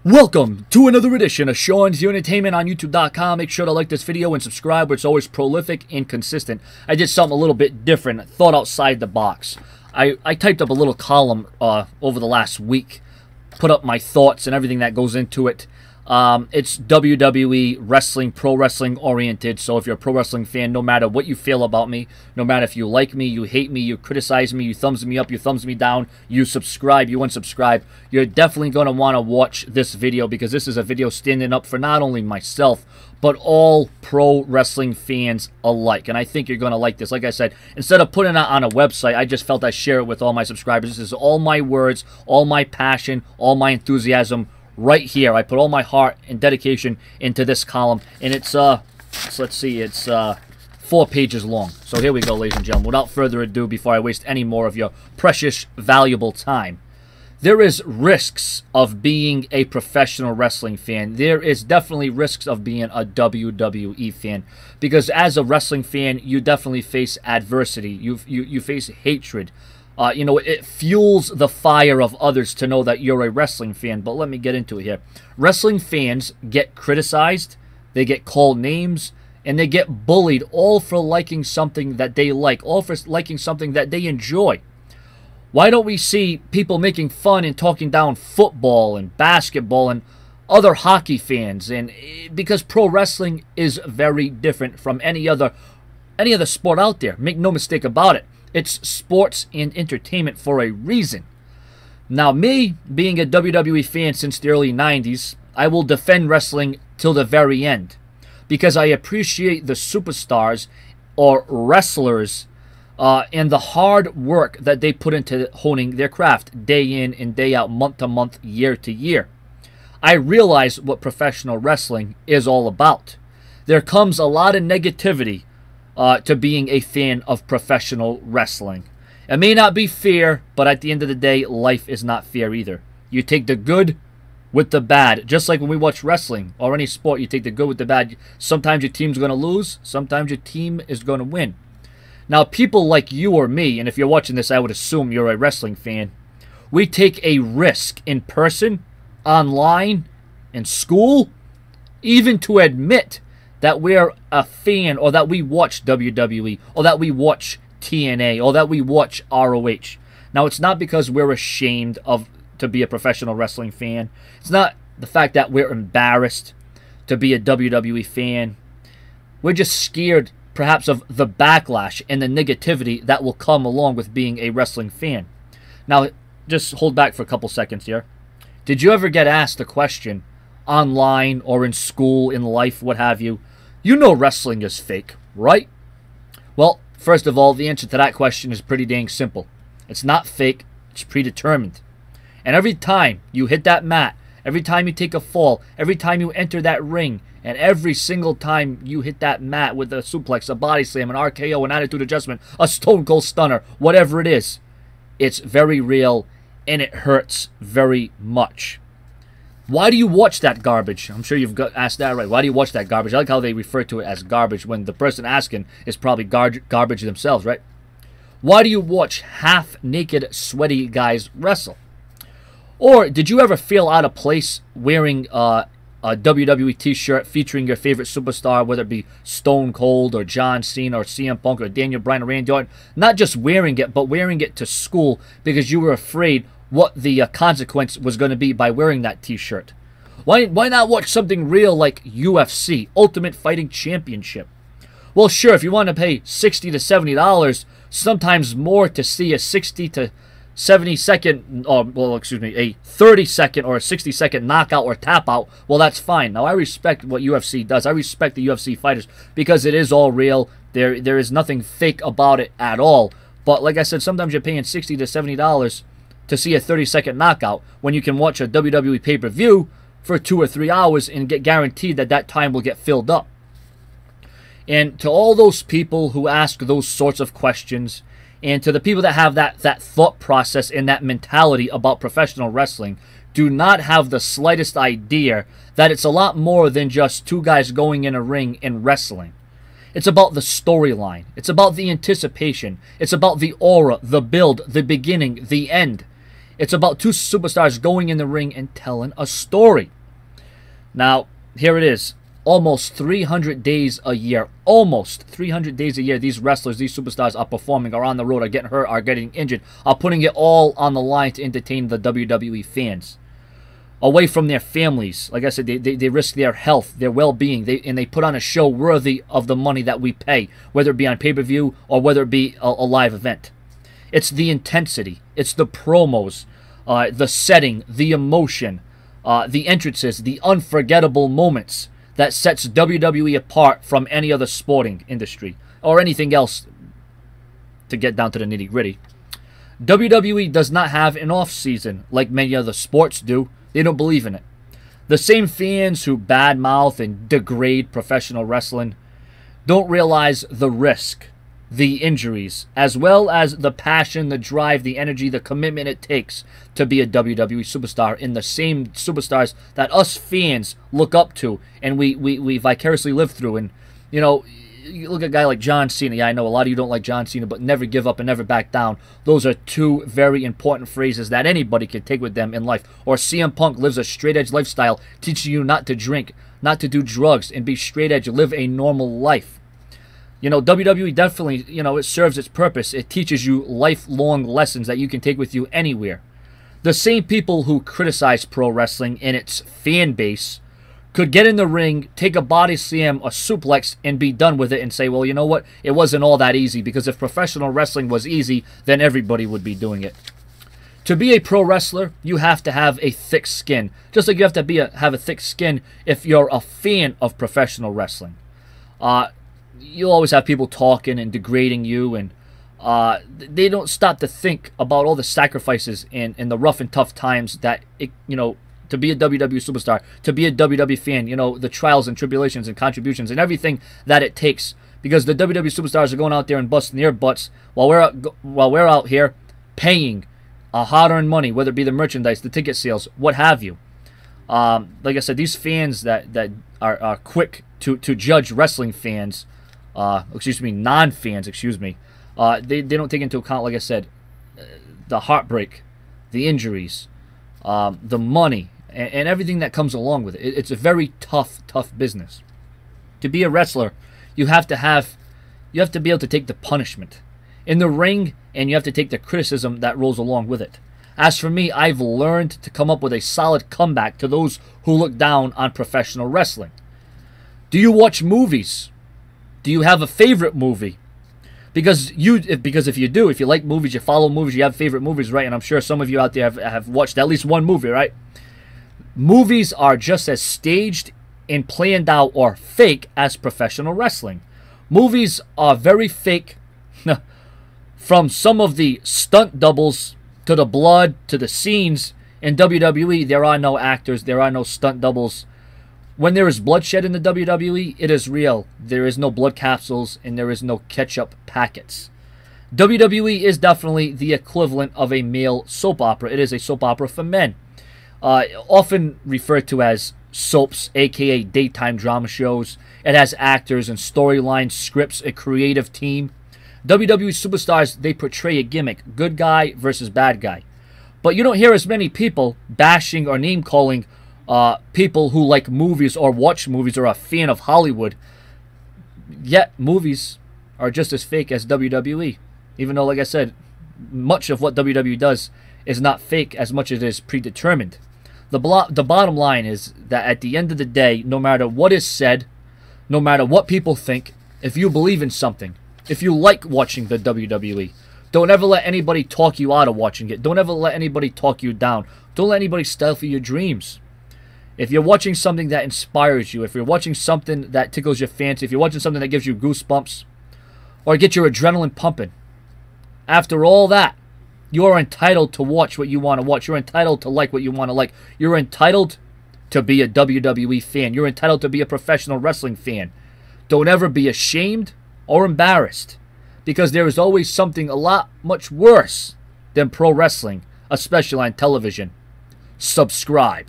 Welcome to another edition of Sean's Entertainment on YouTube.com. Make sure to like this video and subscribe, where it's always prolific and consistent. I did something a little bit different, thought outside the box. I typed up a little column over the last week, put up my thoughts and everything that goes into it. It's WWE wrestling, pro wrestling oriented. So if you're a pro wrestling fan, no matter what you feel about me, no matter if you like me, you hate me, you criticize me, you thumbs me up, you thumbs me down, you subscribe, you unsubscribe, you're definitely going to want to watch this video, because this is a video standing up for not only myself, but all pro wrestling fans alike. And I think you're going to like this. Like I said, instead of putting it on a website, I just felt I'd share it with all my subscribers. This is all my words, all my passion, all my enthusiasm right here. I put all my heart and dedication into this column, and it's let's see, it's 4 pages long. So here we go, ladies and gentlemen. Without further ado, before I waste any more of your precious, valuable time, there is risks of being a professional wrestling fan. There is definitely risks of being a WWE fan, because as a wrestling fan, you definitely face adversity. You face hatred. It fuels the fire of others to know that you're a wrestling fan. But let me get into it here. Wrestling fans get criticized, they get called names, and they get bullied, all for liking something that they like, all for liking something that they enjoy. Why don't we see people making fun and talking down football and basketball and other hockey fans? And because pro wrestling is very different from any other sport out there. Make no mistake about it. It's sports and entertainment for a reason. Now, me, being a WWE fan since the early 90s, I will defend wrestling till the very end, because I appreciate the superstars or wrestlers and the hard work that they put into honing their craft day in and day out, month to month, year to year. I realize what professional wrestling is all about. There comes a lot of negativity to being a fan of professional wrestling. It may not be fair, but at the end of the day, life is not fair either. You take the good with the bad. Just like when we watch wrestling or any sport, you take the good with the bad. Sometimes your team's going to lose. Sometimes your team is going to win. Now, people like you or me, and if you're watching this, I would assume you're a wrestling fan, we take a risk in person, online, in school, even to admit that we're a fan, or that we watch WWE, or that we watch TNA, or that we watch ROH. Now, it's not because we're ashamed to be a professional wrestling fan. It's not the fact that we're embarrassed to be a WWE fan. We're just scared, perhaps, of the backlash and the negativity that will come along with being a wrestling fan. Now, just hold back for a couple seconds here. Did you ever get asked a question online or in school, in life, what have you? You know wrestling is fake, right? Well, first of all, the answer to that question is pretty dang simple. It's not fake, it's predetermined. And every time you hit that mat, every time you take a fall, every time you enter that ring, and every single time you hit that mat with a suplex, a body slam, an RKO, an attitude adjustment, a stone cold stunner, whatever it is, it's very real and it hurts very much. Why do you watch that garbage? I'm sure you've asked that right. Why do you watch that garbage? I like how they refer to it as garbage when the person asking is probably garbage themselves, right? Why do you watch half-naked, sweaty guys wrestle? Or did you ever feel out of place wearing a WWE t-shirt featuring your favorite superstar, whether it be Stone Cold or John Cena or CM Punk or Daniel Bryan or Randy Orton? Not just wearing it, but wearing it to school because you were afraid what the consequence was going to be by wearing that t-shirt. Why not watch something real like UFC, Ultimate Fighting Championship? Well, sure, if you want to pay $60 to $70, sometimes more, to see a 60 to 70 second, a 30 second or a 60 second knockout or tap out, well, that's fine. Now, I respect what UFC does. I respect the UFC fighters because it is all real. There is nothing fake about it at all. But like I said, sometimes you're paying $60 to $70 to see a 30-second knockout when you can watch a WWE pay-per-view for 2 or 3 hours and get guaranteed that that time will get filled up. And to all those people who ask those sorts of questions, and to the people that have that thought process and that mentality about professional wrestling, do not have the slightest idea that it's a lot more than just two guys going in a ring and wrestling. It's about the storyline. It's about the anticipation. It's about the aura, the build, the beginning, the end. It's about two superstars going in the ring and telling a story. Now, here it is. Almost 300 days a year. Almost 300 days a year. These wrestlers, these superstars are performing, are on the road, are getting hurt, are getting injured, are putting it all on the line to entertain the WWE fans. Away from their families. Like I said, they risk their health, their well-being, and they put on a show worthy of the money that we pay, whether it be on pay-per-view or whether it be a live event. It's the intensity. It's the promos, the setting, the emotion, the entrances, the unforgettable moments that sets WWE apart from any other sporting industry or anything else, to get down to the nitty-gritty. WWE does not have an off-season like many other sports do. They don't believe in it. The same fans who badmouth and degrade professional wrestling don't realize the risk, the injuries, as well as the passion, the drive, the energy, the commitment it takes to be a WWE superstar, in the same superstars that us fans look up to and we vicariously live through. And, you know, you look at a guy like John Cena. Yeah, I know a lot of you don't like John Cena, but never give up and never back down. Those are two very important phrases that anybody can take with them in life. Or CM Punk lives a straight-edge lifestyle, teaching you not to drink, not to do drugs, and be straight-edge, live a normal life. You know, WWE definitely, you know, it serves its purpose. It teaches you lifelong lessons that you can take with you anywhere. The same people who criticize pro wrestling and its fan base could get in the ring, take a body slam, a suplex, and be done with it and say, well, you know what? It wasn't all that easy, because if professional wrestling was easy, then everybody would be doing it. To be a pro wrestler, you have to have a thick skin. Just like you have to have a thick skin if you're a fan of professional wrestling. You'll always have people talking and degrading you, and they don't stop to think about all the sacrifices and the rough and tough times that, to be a WWE superstar, to be a WWE fan, the trials and tribulations and contributions and everything that it takes. Because the WWE superstars are going out there and busting their butts while we're out here paying hard-earned money, whether it be the merchandise, the ticket sales, what have you. Like I said, these fans that are quick to judge wrestling fans, non-fans, they don't take into account, like I said, the heartbreak, the injuries, the money, and everything that comes along with it. It's a very tough business. To be a wrestler, you have to be able to take the punishment in the ring, and you have to take the criticism that rolls along with it. As for me, I've learned to come up with a solid comeback to those who look down on professional wrestling. Do you watch movies? Do you have a favorite movie? Because if you do, if you like movies, you follow movies, you have favorite movies, right? And I'm sure some of you out there have watched at least one movie, right? Movies are just as staged and planned out or fake as professional wrestling. Movies are very fake, from some of the stunt doubles to the blood to the scenes. In WWE, there are no actors, there are no stunt doubles. When there is bloodshed in the WWE, it is real. There is no blood capsules and there is no ketchup packets. WWE is definitely the equivalent of a male soap opera. It is a soap opera for men. Often referred to as soaps, aka daytime drama shows. It has actors and storylines, scripts, a creative team. WWE superstars, they portray a gimmick, good guy versus bad guy. But you don't hear as many people bashing or name-calling people who like movies or watch movies or are a fan of Hollywood. Yet movies are just as fake as WWE. Even though, like I said, much of what WWE does is not fake as much as it is predetermined. The bottom line is that at the end of the day, no matter what is said, no matter what people think, if you believe in something, if you like watching the WWE, don't ever let anybody talk you out of watching it. Don't ever let anybody talk you down. Don't let anybody stifle your dreams. If you're watching something that inspires you, if you're watching something that tickles your fancy, if you're watching something that gives you goosebumps, or get your adrenaline pumping, after all that, you are entitled to watch what you want to watch. You're entitled to like what you want to like. You're entitled to be a WWE fan. You're entitled to be a professional wrestling fan. Don't ever be ashamed or embarrassed, because there is always something a lot much worse than pro wrestling, especially on television. Subscribe.